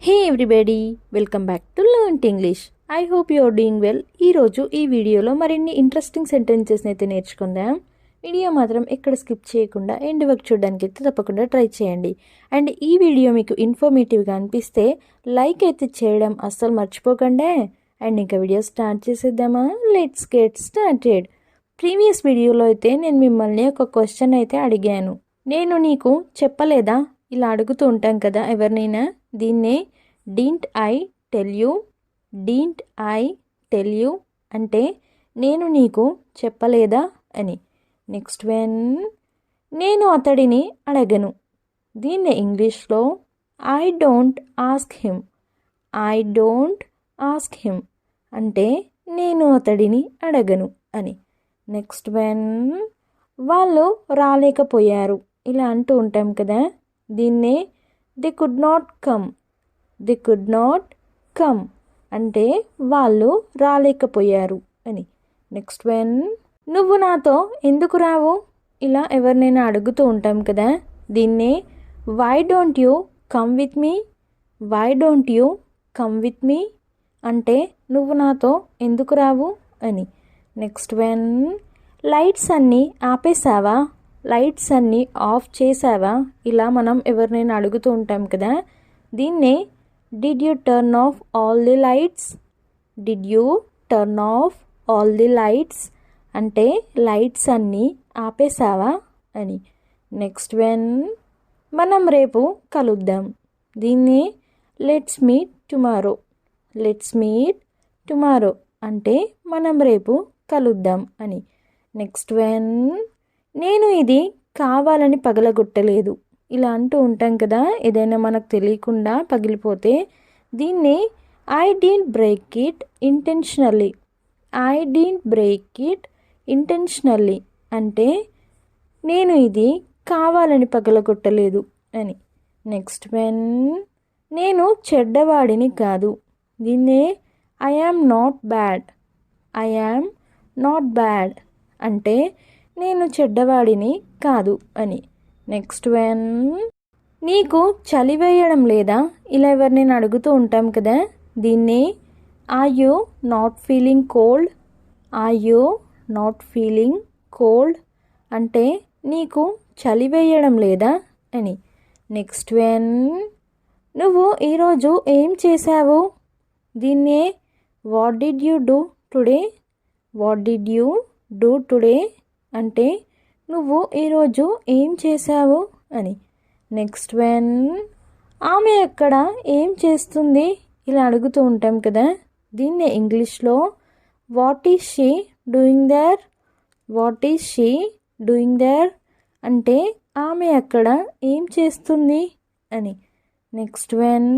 Hey everybody, welcome back to learn English. I hope you are doing well. ఈరోజు ఈ వీడియోలో మరిన్ని interesting సెంటెన్సెస్ని అయితే నేర్చుకుందాం. వీడియో మాత్రం ఎక్కడ స్కిప్ చేయకుండా ఎండ్ వరకు చూడడానికి అయితే తప్పకుండా ట్రై చేయండి. అండ్ ఈ వీడియో మీకు ఇన్ఫర్మేటివ్గా అనిపిస్తే లైక్ అయితే చేయడం అస్సలు మర్చిపోకండి. అండ్ ఇంకా వీడియో స్టార్ట్ చేసేద్దామా? Let's get started. ప్రీవియస్ వీడియోలో అయితే నేను మిమ్మల్ని ఒక క్వశ్చన్ అయితే అడిగాను. నేను నీకు చెప్పలేదా? ఇలా అడుగుతూ ఉంటాం కదా ఎవరినైనా. దీన్నే didn't I tell you, didn't I tell you అంటే నేను నీకు చెప్పలేదా అని. నెక్స్ట్ వన్, నేను అతడిని అడగను. దీన్నే ఇంగ్లీష్లో I don't ask him, I don't ask him అంటే నేను అతడిని అడగను అని. నెక్స్ట్ వన్, వాళ్ళు రాలేకపోయారు. ఇలా అంటూ ఉంటాం కదా. దీన్నే they could not come, they could not come అంటే వాళ్ళు రాలేకపోయారు అని. నెక్స్ట్ వన్, నువ్వు నాతో ఎందుకు రావు? ఇలా ఎవరినైనా అడుగుతూ ఉంటాం కదా. దీన్నే why don't you come with me, why don't you come with me అంటే నువ్వు నాతో ఎందుకు రావు అని. నెక్స్ట్ వన్, లైట్స్ అన్నీ ఆపేసావా, లైట్స్ అన్నీ ఆఫ్ చేసావా? ఇలా మనం ఎవరినైనా అడుగుతూ ఉంటాం కదా. దీన్నే did you turn off all the lights, did you turn off all the lights అంటే లైట్స్ అన్నీ ఆపేసావా అని. నెక్స్ట్ వన్, మనం రేపు కలుద్దాం. దీన్ని let's meet tomorrow, let's meet tomorrow అంటే మనం రేపు కలుద్దాం అని. నెక్స్ట్ వన్, నేను ఇది కావాలని పగలగొట్టలేదు. ఇలా అంటూ ఉంటాం కదా ఏదైనా మనకు తెలియకుండా పగిలిపోతే. దీన్ని I didn't break it intentionally, I didn't break it intentionally అంటే నేను ఇది కావాలని పగలగొట్టలేదు అని. నెక్స్ట్ వన్, నేను చెడ్డవాడిని కాదు. దీన్నే I am not bad, I am not bad అంటే నేను చెడ్డవాడిని కాదు అని. నెక్స్ట్ వన్, నీకు చలి వేయడం లేదా? ఇలా ఎవరినైనా అడుగుతూ ఉంటాం కదా. దీన్ని are you not feeling cold, are you not feeling cold అంటే నీకు చలి వేయడం లేదా అని. నెక్స్ట్ వన్, నువ్వు ఈరోజు ఏం చేశావు? దీన్నే what did you do today, what did you do today అంటే నువ్వు ఈరోజు ఏం చేశావు అని. నెక్స్ట్ వన్, ఆమె అక్కడ ఏం చేస్తుంది? ఇలా అడుగుతూ ఉంటాం కదా. దీన్నే ఇంగ్లీష్లో what is she doing there, what is she doing there అంటే ఆమె అక్కడ ఏం చేస్తుంది అని. నెక్స్ట్ వన్,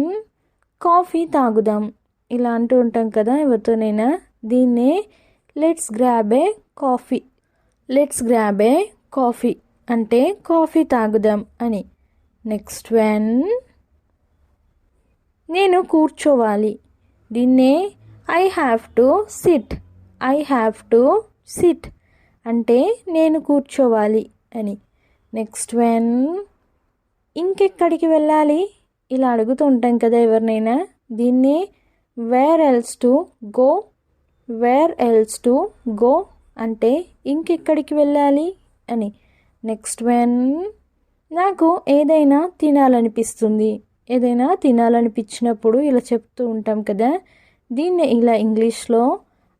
కాఫీ తాగుదాం. ఇలా అంటూ ఉంటాం కదా ఎవరితోనైనా. దీన్నే let's grab A coffee, let's grab A coffee అంటే కాఫీ తాగుదాం అని. నెక్స్ట్ వన్, నేను కూర్చోవాలి. దీన్నే I have to SIT, I have to SIT అంటే నేను కూర్చోవాలి అని. నెక్స్ట్ వన్, ఇంకెక్కడికి వెళ్ళాలి? ఇలా అడుగుతూ ఉంటాం కదా ఎవరినైనా. దీన్నే where else to go, where else to go అంటే ఇంకెక్కడికి వెళ్ళాలి అని. నెక్స్ట్ వన్, నాకు ఏదైనా తినాలనిపిస్తుంది. ఏదైనా తినాలనిపించినప్పుడు ఇలా చెప్తూ ఉంటాం కదా. దీన్ని ఇలా ఇంగ్లీష్లో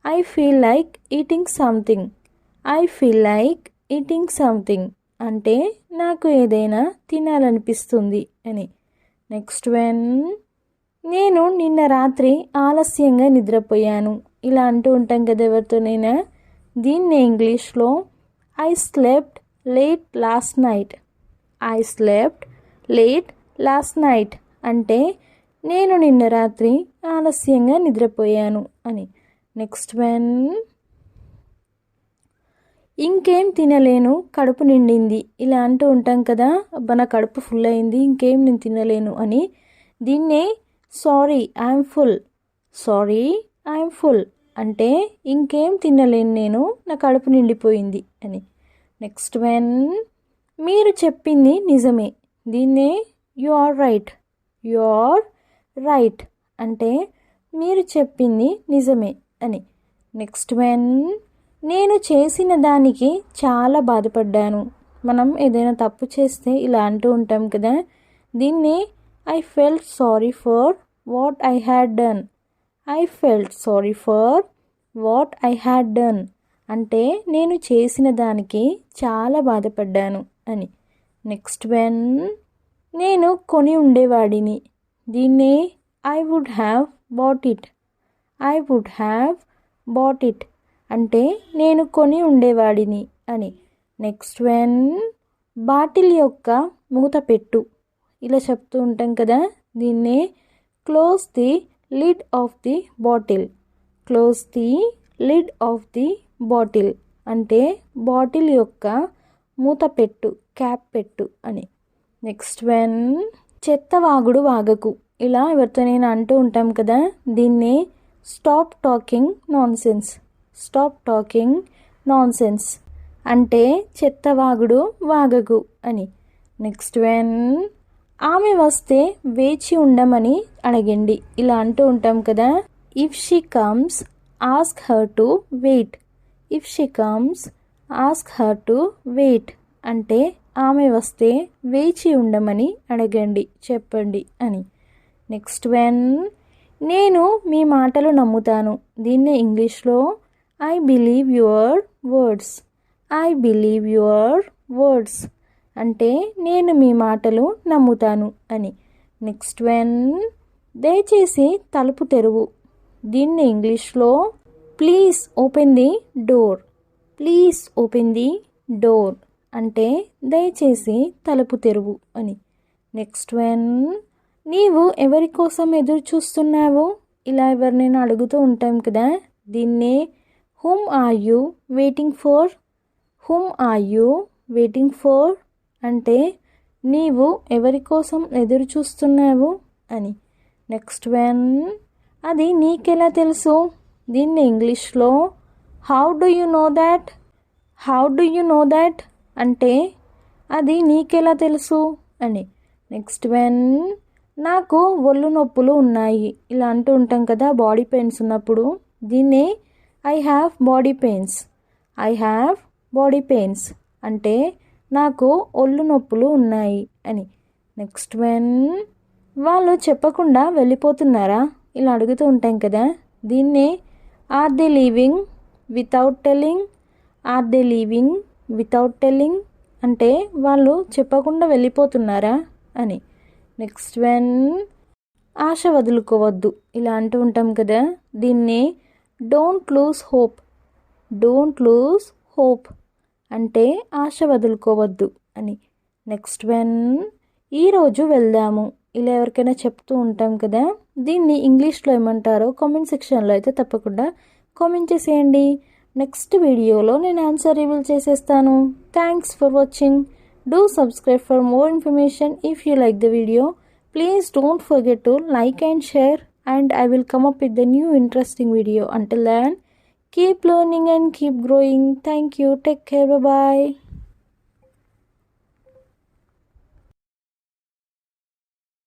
I feel like eating something, I feel like eating something అంటే నాకు ఏదైనా తినాలనిపిస్తుంది అని. నెక్స్ట్ వన్, నేను నిన్న రాత్రి ఆలస్యంగా నిద్రపోయాను. ఇలా అంటూ ఉంటాం కదా ఎవరితోనైనా. దీన్ని ఇంగ్లీష్లో I slept late last night, I slept late last night అంటే నేను నిన్న రాత్రి ఆలస్యంగా నిద్రపోయాను అని. నెక్స్ట్ వన్, ఇంకేం తినలేను కడుపు నిండింది. ఇలా అంటూ ఉంటాం కదా. అబ్బా నా కడుపు ఫుల్ అయింది, ఇంకేం నేను తినలేను అని. దీన్నే sorry I'm full, sorry I'm full అంటే ఇంకేం తినలేను నేను, నా కడుపు నిండిపోయింది అని. నెక్స్ట్ వన్, మీరు చెప్పింది నిజమే. దీన్నే you are right, you are right అంటే మీరు చెప్పింది నిజమే అని. నెక్స్ట్ వన్, నేను చేసిన దానికి చాలా బాధపడ్డాను. మనం ఏదైనా తప్పు చేస్తే ఇలా అంటూ ఉంటాం కదా, దీన్ని I felt sorry for what I had done. I felt sorry for what I had done అంటే నేను చేసిన దానికి చాలా బాధపడ్డాను అని. నెక్స్ట్ వన్, నేను కొని ఉండేవాడిని. దీన్ని I would have bought it. I would have bought it అంటే నేను కొని ఉండేవాడిని అని. నెక్స్ట్ వన్, బాటిల్ యొక్క మూత పెట్టు. ఇలా చెప్తూ ఉంటాం కదా, దీన్నే close the lid of the bottle. Close the lid of the bottle అంటే బాటిల్ యొక్క మూత పెట్టు, క్యాప్ పెట్టు అని. నెక్స్ట్ వన్, చెత్త వాగుడు వాగకు. ఇలా ఎవరితోనైనా అంటూ ఉంటాం కదా, దీన్నే stop talking non sense. Stop talking non sense అంటే చెత్త వాగుడు వాగకు అని. నెక్స్ట్ వన్, ఆమె వస్తే వేచి ఉండమని అడగండి. ఇలా అంటూ ఉంటాం కదా, if she comes ask her to wait. If she comes ask her to wait అంటే ఆమె వస్తే వేచి ఉండమని అడగండి, చెప్పండి అని. నెక్స్ట్ వన్, నేను మీ మాటలు నమ్ముతాను. దీన్ని ఇంగ్లీష్లో I believe your words. I believe your words అంటే నేను మీ మాటలు నమ్ముతాను అని. నెక్స్ట్ వన్, దయచేసి తలుపు తెరువు. దీన్ని ఇంగ్లీష్లో please open the door. Please open the door అంటే దయచేసి తలుపు తెరువు అని. నెక్స్ట్ వన్, నీవు ఎవరి కోసం ఎదురు చూస్తున్నావు. ఇలా ఎవరినైనా అడుగుతూ ఉంటాం కదా, దీన్నే whom are you waiting for. Whom are you waiting for అంటే నీవు ఎవరి కోసం ఎదురు చూస్తున్నావు అని. నెక్స్ట్ వన్, అది నీకెలా తెలుసు. దీన్ని ఇంగ్లీష్లో how do you know that. How do you know that అంటే అది నీకెలా తెలుసు అని. నెక్స్ట్ వన్, నాకు ఒళ్ళు నొప్పులు ఉన్నాయి. ఇలా అంటూ ఉంటాం కదా బాడీ పెయిన్స్ ఉన్నప్పుడు, దీన్నే I have body pains. I have body pains అంటే నాకు ఒళ్ళు నొప్పులు ఉన్నాయి అని. నెక్స్ట్ వన్, వాళ్ళు చెప్పకుండా వెళ్ళిపోతున్నారా. ఇలా అడుగుతూ ఉంటాం కదా, దీన్నే are they leaving without telling. Are they leaving without telling అంటే వాళ్ళు చెప్పకుండా వెళ్ళిపోతున్నారా అని. నెక్స్ట్ వన్, ఆశ వదులుకోవద్దు. ఇలా అంటూ ఉంటాం కదా, దీన్ని don't lose hope. Don't lose hope అంటే ఆశ వదులుకోవద్దు అని. నెక్స్ట్ వన్, ఈరోజు వెళ్దాము. ఇలా ఎవరికైనా చెప్తూ ఉంటాం కదా, దీన్ని ఇంగ్లీష్లో ఏమంటారో కామెంట్ సెక్షన్లో అయితే తప్పకుండా కామెంట్ చేసేయండి. నెక్స్ట్ వీడియోలో నేను ఆన్సర్ రివీల్ చేసేస్తాను. Thanks for watching. Do subscribe for more information. If you like the video, please don't forget to like and share, and I will come up with the new interesting video. Until then, keep learning and keep growing. Thank you. Take care. Bye bye.